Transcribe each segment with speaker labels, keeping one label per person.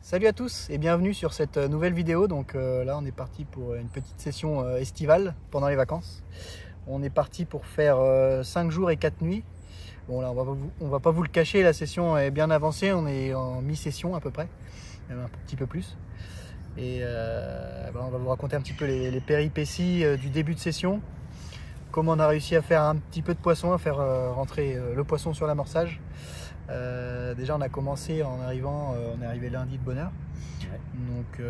Speaker 1: Salut à tous et bienvenue sur cette nouvelle vidéo. Donc là on est parti pour une petite session estivale pendant les vacances. On est parti pour faire 5 jours et 4 nuits. Bon là on va pas vous le cacher, la session est bien avancée, on est en mi-session à peu près, même un petit peu plus. Et on va vous raconter un petit peu les péripéties du début de session. Comment on a réussi à faire un petit peu de poisson, à faire rentrer le poisson sur l'amorçage. Déjà on a commencé en arrivant, on est arrivé lundi de bonne heure. Ouais. Donc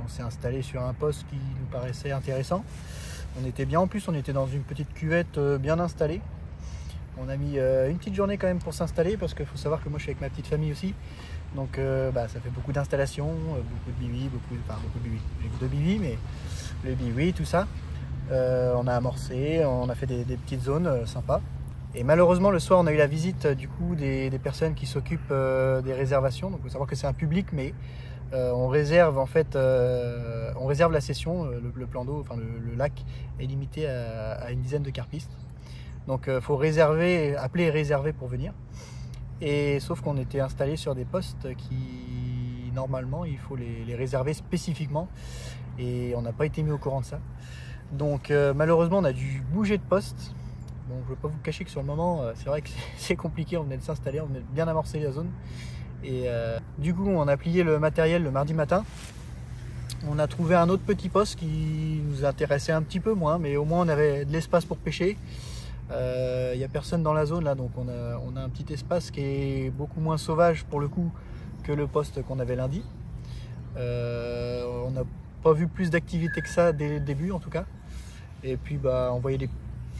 Speaker 1: on s'est installé sur un poste qui nous paraissait intéressant. On était bien, en plus on était dans une petite cuvette bien installée. On a mis une petite journée quand même pour s'installer, parce qu'il faut savoir que moi je suis avec ma petite famille aussi. Donc ça fait beaucoup d'installations, beaucoup de biwi, beaucoup de biwi. J'ai que 2 biwi, mais le biwi, tout ça. On a amorcé, on a fait des petites zones sympas. Et malheureusement le soir on a eu la visite du coup des personnes qui s'occupent des réservations. Donc il faut savoir que c'est un public, mais on réserve en fait, on réserve la session. Le plan d'eau, enfin le lac est limité à une dizaine de carpistes. Donc il faut réserver, appeler et réserver pour venir. Et sauf qu'on était installé sur des postes qui normalement il faut les réserver spécifiquement, et on n'a pas été mis au courant de ça. Donc malheureusement on a dû bouger de poste. Bon, je ne veux pas vous cacher que sur le moment, c'est vrai que c'est compliqué, on venait de s'installer, on venait de bien amorcer la zone. Et du coup, on a plié le matériel le mardi matin. On a trouvé un autre petit poste qui nous intéressait un petit peu moins, mais au moins on avait de l'espace pour pêcher. Il n'y a personne dans la zone là, donc on a un petit espace qui est beaucoup moins sauvage pour le coup que le poste qu'on avait lundi. On n'a pas vu plus d'activité que ça dès le début en tout cas. Et puis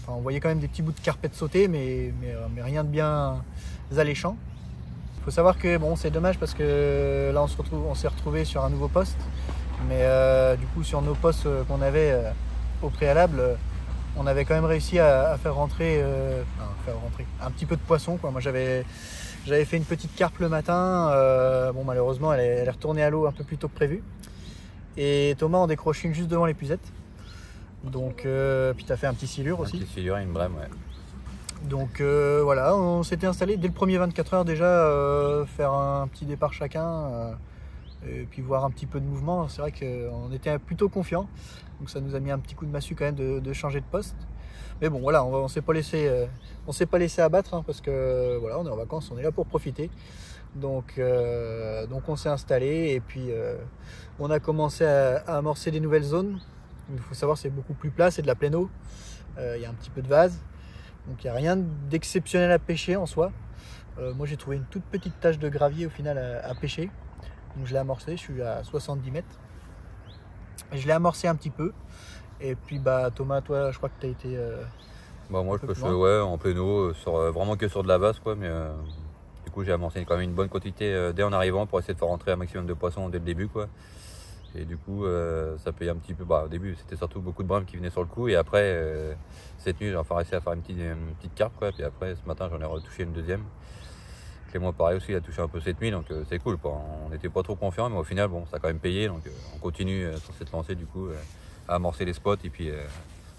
Speaker 1: on voyait quand même des petits bouts de carpette sauter, mais rien de bien alléchant. Il faut savoir que bon, c'est dommage parce que là on s'est retrouvé sur un nouveau poste, mais du coup sur nos postes qu'on avait au préalable, on avait quand même réussi à faire rentrer un petit peu de poisson, quoi. Moi j'avais fait une petite carpe le matin, bon malheureusement elle est retournée à l'eau un peu plus tôt que prévu, et Thomas en décroche une juste devant l'épuisette. Donc puis tu as fait un petit silure aussi.
Speaker 2: Un petit silure et une brème, ouais.
Speaker 1: Donc voilà, on s'était installé dès le premier 24 heures déjà, faire un petit départ chacun, et puis voir un petit peu de mouvement. C'est vrai qu'on était plutôt confiants, donc ça nous a mis un petit coup de massue quand même de changer de poste. Mais bon voilà, on s'est pas laissé abattre, hein, parce que voilà, on est en vacances, on est là pour profiter. Donc on s'est installé, et puis on a commencé à amorcer des nouvelles zones. Il faut savoir, c'est beaucoup plus plat, c'est de la pleine eau, il y a un petit peu de vase, donc il n'y a rien d'exceptionnel à pêcher en soi. Moi j'ai trouvé une toute petite tache de gravier au final à pêcher, donc je l'ai amorcé, je suis à 70 mètres, et je l'ai amorcé un petit peu. Et puis Thomas, toi je crois que tu as été
Speaker 2: moi je pêche en pleine eau, vraiment que sur de la vase, quoi, mais du coup j'ai amorcé quand même une bonne quantité dès en arrivant pour essayer de faire rentrer un maximum de poissons dès le début, quoi. Et du coup, ça payait un petit peu. Au début, c'était surtout beaucoup de brèmes qui venaient sur le coup. Et après, cette nuit, j'ai enfin réussi à faire une petite carpe, quoi. Puis après, ce matin, j'en ai retouché une deuxième. Clément, pareil aussi, il a touché un peu cette nuit. Donc, c'est cool, quoi. On n'était pas trop confiants, mais au final, bon, ça a quand même payé. Donc, on continue sur cette lancée, du coup, à amorcer les spots. Et puis,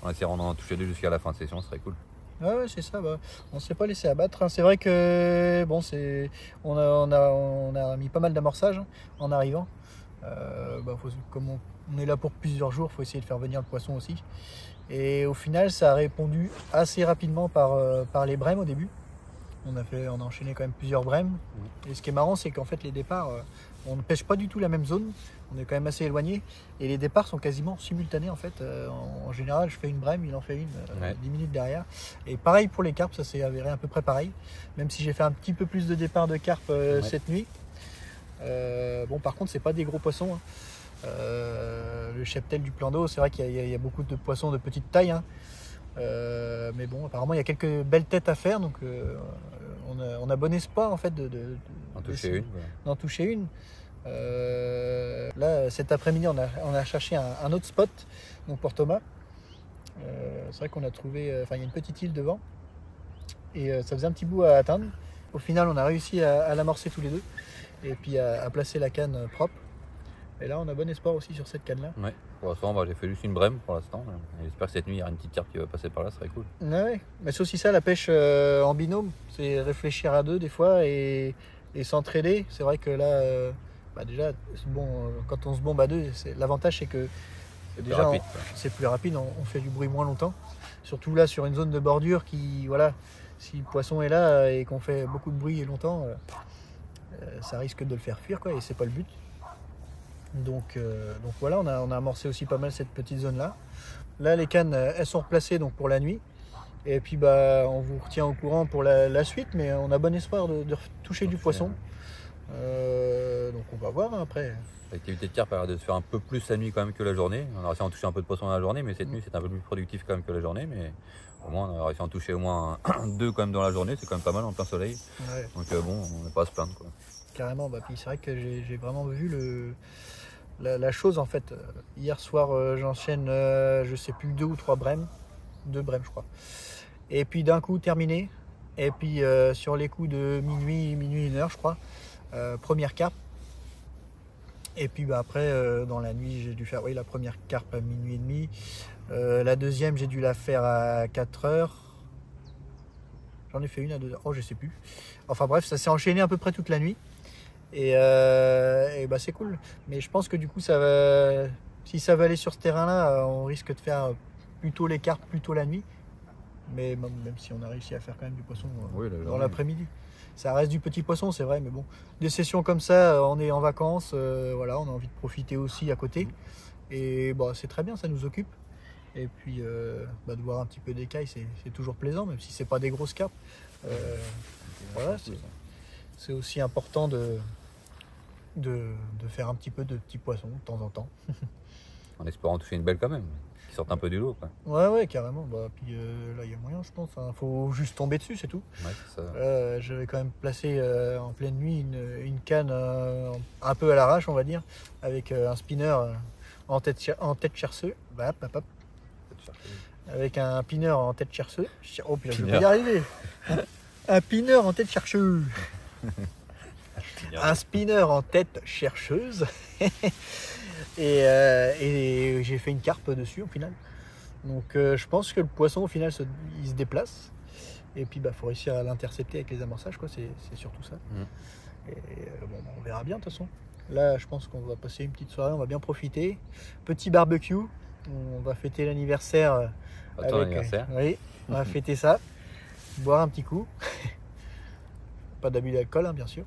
Speaker 2: on essaie d'en toucher 2 jusqu'à la fin de session. Ce serait cool.
Speaker 1: Ouais, c'est ça. On ne s'est pas laissé abattre, hein. C'est vrai que bon, on a mis pas mal d'amorçage, hein, en arrivant. Comme on est là pour plusieurs jours, il faut essayer de faire venir le poisson aussi. Et au final, ça a répondu assez rapidement par les brèmes au début. On a enchaîné quand même plusieurs brèmes. Et ce qui est marrant, c'est qu'en fait, les départs, on ne pêche pas du tout la même zone. On est quand même assez éloigné. Et les départs sont quasiment simultanés en fait. En général, je fais une brème, il en fait une 10 minutes derrière. Et pareil pour les carpes, ça s'est avéré à peu près pareil. Même si j'ai fait un petit peu plus de départs de carpes cette nuit. Bon, par contre, c'est pas des gros poissons, hein. Le cheptel du plan d'eau, c'est vrai qu'il y a beaucoup de poissons de petite taille, hein. Mais bon, apparemment il y a quelques belles têtes à faire, donc on a bon espoir en fait d'en toucher une. Là cet après-midi on a cherché un autre spot, donc pour Thomas. C'est vrai qu'on a trouvé, il y a une petite île devant, et ça faisait un petit bout à atteindre. Au final on a réussi à l'amorcer tous les deux, et puis à placer la canne propre. Et là on a bon espoir aussi sur cette canne là.
Speaker 2: Ouais, pour l'instant j'ai fait juste une brème pour l'instant. J'espère que cette nuit il y aura une petite carpe qui va passer par là, ce serait cool.
Speaker 1: Ouais, mais c'est aussi ça la pêche en binôme, c'est réfléchir à deux des fois et s'entraider. C'est vrai que là bah déjà, bon, quand on se bombe à deux, l'avantage c'est que déjà c'est plus rapide, on fait du bruit moins longtemps. Surtout là sur une zone de bordure qui, voilà, si le poisson est là et qu'on fait beaucoup de bruit et longtemps, ça risque de le faire fuir, quoi, et c'est pas le but. Donc voilà, on a amorcé aussi pas mal cette petite zone là. Là les cannes elles sont replacées donc pour la nuit. Et puis bah on vous retient au courant pour la suite, mais on a bon espoir de toucher du poisson. Donc on va voir après.
Speaker 2: L'activité de carpe a l'air de se faire un peu plus la nuit quand même que la journée. On a réussi à en toucher un peu de poisson dans la journée, mais cette nuit c'est un peu plus productif quand même que la journée. Mais au moins on a réussi à en toucher au moins 2 quand même dans la journée, c'est quand même pas mal en plein soleil. Ouais. Donc bon, on n'est pas à se plaindre, quoi. Carrément,
Speaker 1: bah, puis c'est vrai que j'ai vraiment vu la chose en fait. Hier soir j'enchaîne je sais plus 2 ou 3 brèmes. 2 brèmes je crois. Et puis d'un coup terminé. Et puis sur les coups de minuit 1h je crois, première carpe. Et puis bah, après dans la nuit j'ai dû faire la première carpe à minuit et demi. La deuxième j'ai dû la faire à 4h. J'en ai fait une à 2h, oh je sais plus. Enfin bref, ça s'est enchaîné à peu près toute la nuit. Et bah c'est cool. Mais je pense que du coup si ça va aller sur ce terrain là, on risque de faire plutôt les carpes plutôt la nuit. Mais même si on a réussi à faire quand même du poisson dans l'après-midi. Ça reste du petit poisson, c'est vrai, mais bon. Des sessions comme ça, on est en vacances, voilà, on a envie de profiter aussi à côté. Et bah, c'est très bien, ça nous occupe. Et puis de voir un petit peu d'écailles, c'est toujours plaisant, même si c'est pas des grosses carpes. Voilà, c'est aussi important de faire un petit peu de petits poissons de temps en temps.
Speaker 2: En espérant toucher une belle quand même, qui sortent un peu du lot, quoi.
Speaker 1: Ouais, carrément. Bah, puis là, il y a moyen, je pense. Hein. Faut juste tomber dessus, c'est tout.
Speaker 2: Ouais, c'est ça.
Speaker 1: J'avais quand même placé en pleine nuit une canne un peu à l'arrache, on va dire, avec un spinner en tête chercheuse. Hop. Avec un pinner en tête chercheuse. Oh putain, je vais y arriver. Un pinner en tête chercheuse. Un spinner en tête chercheuse. Et j'ai fait une carpe dessus au final. Donc je pense que le poisson au final il se déplace. Et puis faut réussir à l'intercepter avec les amorçages, quoi. C'est surtout ça. Et bon, on verra bien de toute façon. Là je pense qu'on va passer une petite soirée, on va bien profiter. Petit barbecue. On va fêter l'anniversaire. Oui, on va fêter ça. Boire un petit coup. Pas d'abus d'alcool, hein, bien sûr.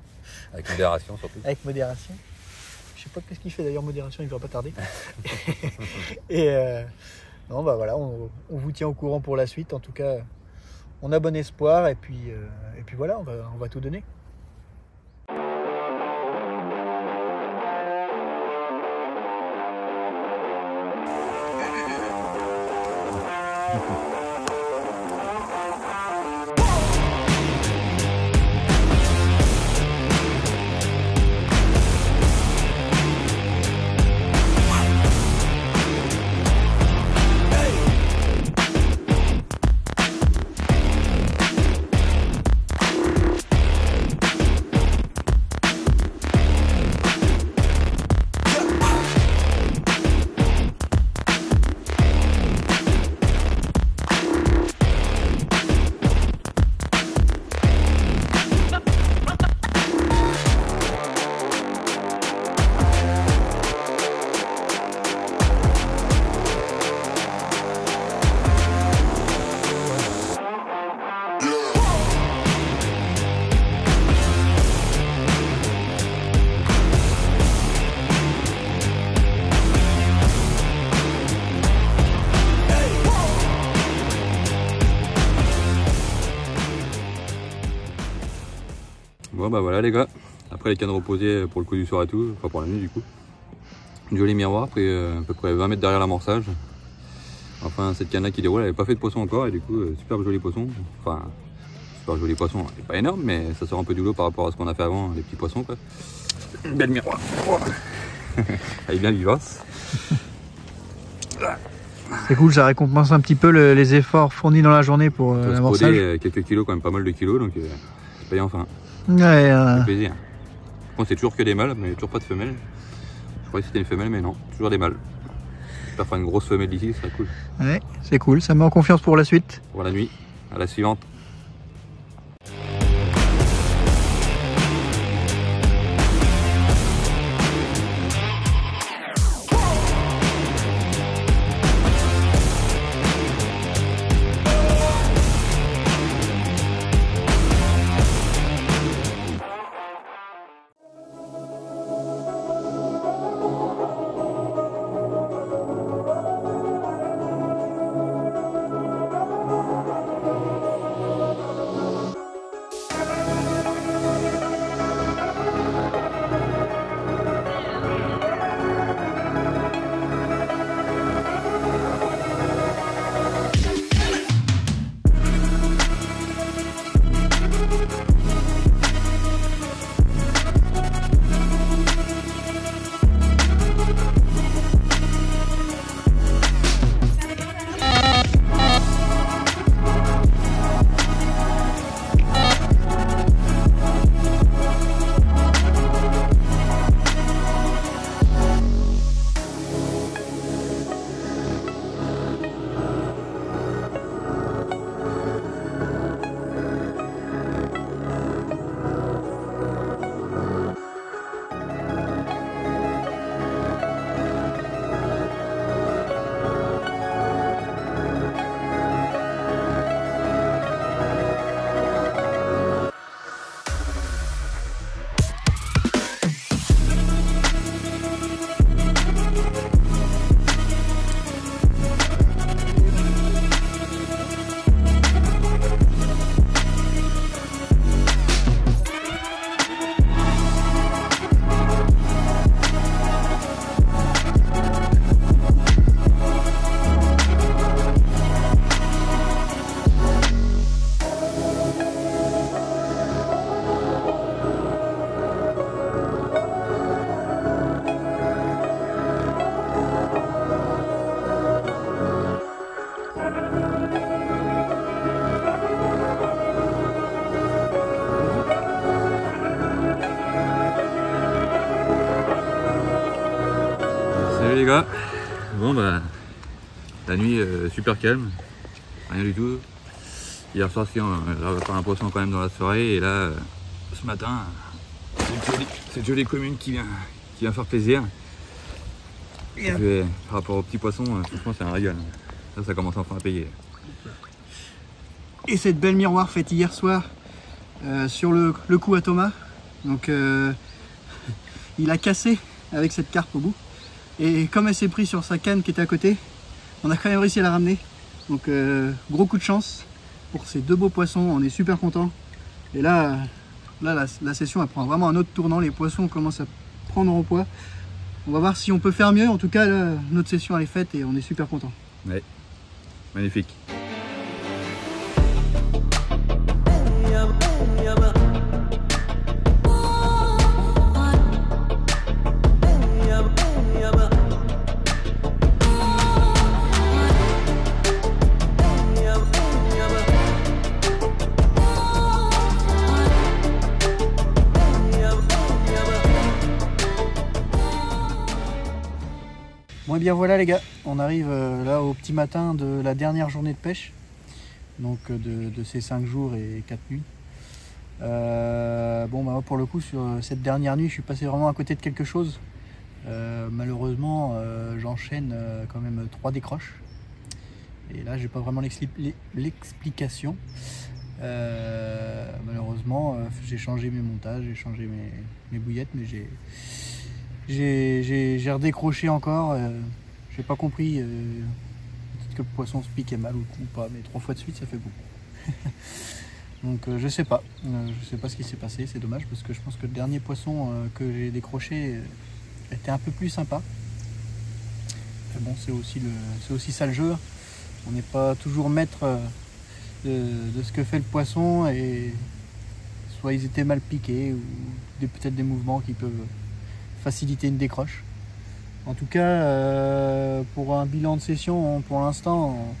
Speaker 2: Avec modération surtout.
Speaker 1: Avec modération. Je sais pas qu'est-ce qu'il fait d'ailleurs, modération, il va pas tarder. Et non, bah voilà, on vous tient au courant pour la suite. En tout cas, on a bon espoir et puis voilà, on va tout donner.
Speaker 2: Bon bah voilà les gars, après les cannes reposées pour le coup du soir et tout, enfin pour la nuit du coup. Une jolie miroir, pris à peu près 20 mètres derrière l'amorçage. Enfin cette canne là qui déroule, elle n'avait pas fait de poisson encore et du coup super joli poisson. Enfin super joli poisson, elle est pas énorme mais ça sort un peu du lot par rapport à ce qu'on a fait avant, les petits poissons quoi. Une belle miroir, elle est bien vivace.
Speaker 1: C'est cool, ça récompense un petit peu les efforts fournis dans la journée pour l'amorçage.
Speaker 2: Quelques kilos, quand même pas mal de kilos, donc c'est payant enfin.
Speaker 1: Ouais,
Speaker 2: ça fait plaisir. Bon, c'est toujours que des mâles, mais toujours pas de femelles. Je croyais que c'était une femelle, mais non, toujours des mâles. J'espère faire une grosse femelle d'ici, ce serait cool.
Speaker 1: Ouais, c'est cool, ça met en confiance pour la suite.
Speaker 2: Pour la nuit, à la suivante. Salut les gars. Bon bah la nuit super calme, rien du tout. Hier soir on va faire un poisson quand même dans la soirée et là ce matin cette jolie commune qui vient faire plaisir. Et puis, par rapport aux petits poissons, franchement c'est un régal. Là ça commence enfin à payer.
Speaker 1: Et cette belle miroir faite hier soir sur le coup à Thomas. Donc il a cassé avec cette carpe au bout. Et comme elle s'est prise sur sa canne qui était à côté, on a quand même réussi à la ramener. Donc gros coup de chance pour ces deux beaux poissons, on est super content. Et là la session elle prend vraiment un autre tournant, les poissons commencent à prendre en poids. On va voir si on peut faire mieux, en tout cas là, notre session elle est faite et on est super content.
Speaker 2: Ouais, magnifique.
Speaker 1: Bon et bien voilà les gars, on arrive là au petit matin de la dernière journée de pêche, donc de ces 5 jours et 4 nuits. Bon bah pour le coup sur cette dernière nuit je suis passé vraiment à côté de quelque chose. Malheureusement j'enchaîne quand même 3 décroches et là j'ai pas vraiment l'explication. Malheureusement j'ai changé mes montages, j'ai changé mes bouillettes, mais j'ai redécroché encore, j'ai pas compris, peut-être que le poisson se piquait mal ou pas, mais 3 fois de suite ça fait beaucoup. Donc je sais pas ce qui s'est passé, c'est dommage parce que je pense que le dernier poisson que j'ai décroché était un peu plus sympa. Mais bon c'est aussi ça le jeu, on n'est pas toujours maître de ce que fait le poisson et soit ils étaient mal piqués ou peut-être des mouvements qui peuvent faciliter une décroche. En tout cas pour un bilan de session pour l'instant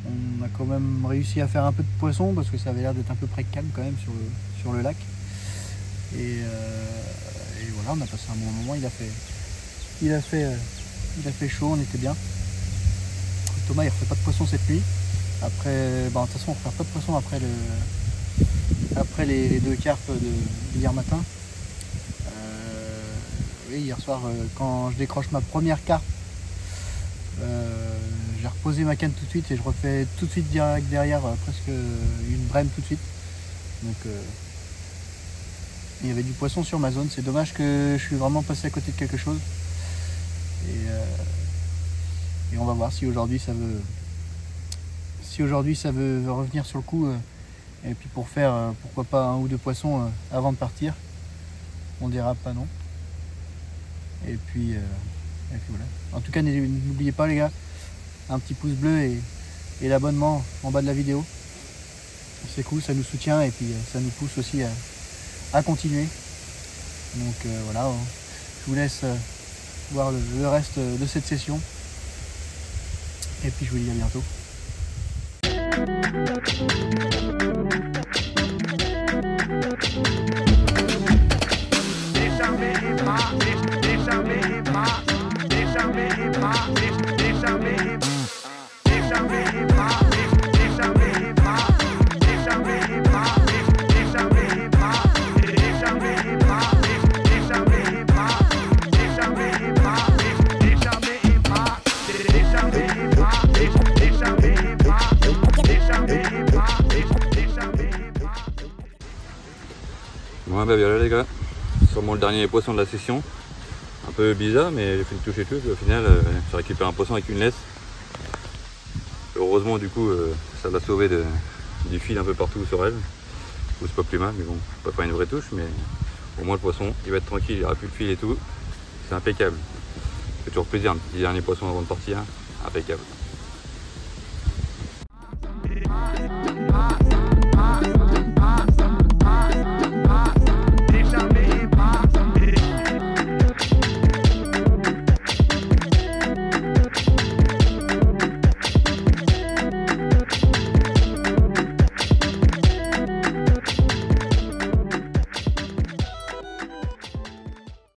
Speaker 1: on a quand même réussi à faire un peu de poisson parce que ça avait l'air d'être un peu près calme quand même sur le lac et voilà, on a passé un bon moment. Il a fait chaud, on était bien. Thomas il refait pas de poisson cette nuit. Après de toute façon on refait pas de poisson après les 2 carpes d'hier matin. Hier soir quand je décroche ma première carpe, j'ai reposé ma canne tout de suite et je refais tout de suite direct derrière presque une brème tout de suite. Donc il y avait du poisson sur ma zone, c'est dommage que je suis vraiment passé à côté de quelque chose. Et on va voir si aujourd'hui ça veut revenir sur le coup et puis pour faire pourquoi pas 1 ou 2 poissons avant de partir. On dérape pas non. Et puis voilà. En tout cas n'oubliez pas les gars, un petit pouce bleu et l'abonnement en bas de la vidéo. C'est cool, ça nous soutient et puis ça nous pousse aussi à continuer. Donc voilà, je vous laisse voir le reste de cette session. Et puis je vous dis à bientôt.
Speaker 2: Bon bah voilà les gars, sûrement le dernier poisson de la session. Un peu bizarre mais j'ai fait une touche et tout, au final j'ai récupéré un poisson avec une laisse. Heureusement du coup ça l'a sauvé du fil un peu partout sur elle. C'est pas plus mal, mais bon, on peut pas faire une vraie touche, mais au moins le poisson il va être tranquille, il n'y aura plus le fil et tout. C'est impeccable. Ça fait toujours plaisir un petit dernier poisson avant de partir, impeccable.